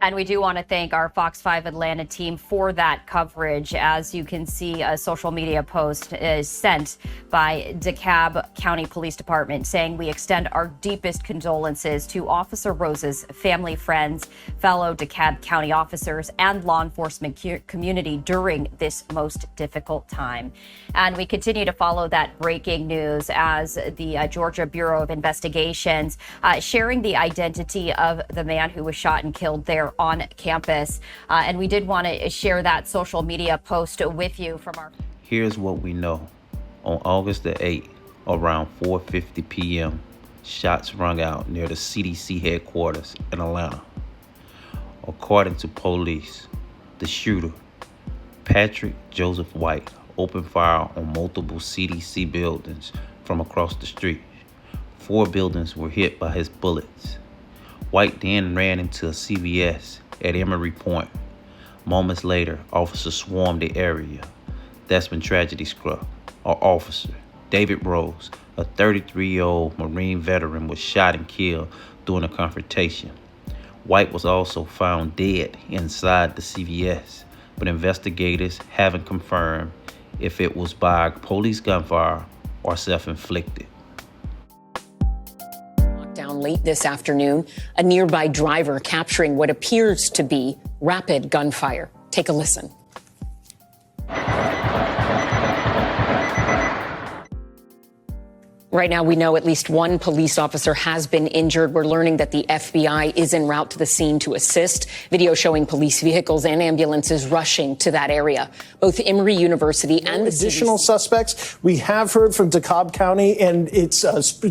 And we do want to thank our Fox 5 Atlanta team for that coverage. As you can see, a social media post is sent by DeKalb County Police Department saying, "We extend our deepest condolences to Officer Rose's family, friends, fellow DeKalb County officers, and law enforcement community during this most difficult time." And we continue to follow that breaking news as the Georgia Bureau of Investigations sharing the identity of the man who was shot and killed there on campus. And we did want to share that social media post with you from our... Here's what we know. On August the 8th, around 4:50 p.m., shots rung out near the CDC headquarters in Atlanta. According to police, the shooter, Patrick Joseph White, opened fire on multiple CDC buildings from across the street. 4 buildings were hit by his bullets. White then ran into a CVS at Emory Point. Moments later, officers swarmed the area. That's when tragedy struck. Our officer, David Rose, a 33-year-old Marine veteran, was shot and killed during a confrontation. White was also found dead inside the CVS, but investigators haven't confirmed if it was by police gunfire or self-inflicted. Down late this afternoon, a nearby driver capturing what appears to be rapid gunfire. Take a listen. Right now, we know at least one police officer has been injured. We're learning that the FBI is en route to the scene to assist. Video showing police vehicles and ambulances rushing to that area. Both Emory University and the additional CDC. suspects. We have heard from DeKalb County and its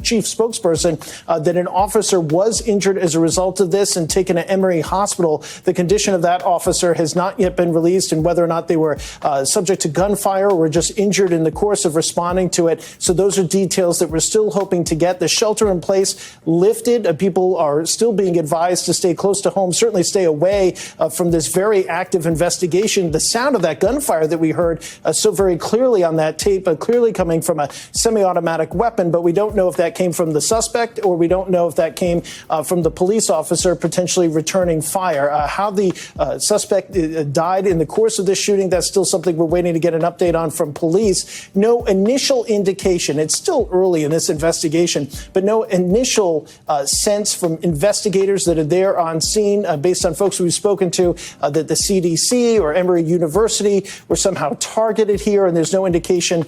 chief spokesperson that an officer was injured as a result of this and taken to Emory Hospital. The condition of that officer has not yet been released, and whether or not they were subject to gunfire or just injured in the course of responding to it. So those are details that we're still hoping to get. The shelter in place lifted. People are still being advised to stay close to home, certainly stay away from this very active investigation. The sound of that gunfire that we heard so very clearly on that tape, clearly coming from a semi-automatic weapon, but we don't know if that came from the suspect or we don't know if that came from the police officer potentially returning fire. How the suspect died in the course of this shooting, that's still something we're waiting to get an update on from police. No initial indication. It's still early in this investigation, but no initial sense from investigators that are there on scene, based on folks we've spoken to, that the CDC or Emory University were somehow targeted here, and there's no indication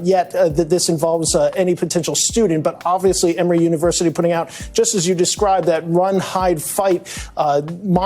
yet that this involves any potential student. But obviously, Emory University putting out, just as you described, that run, hide, fight moniker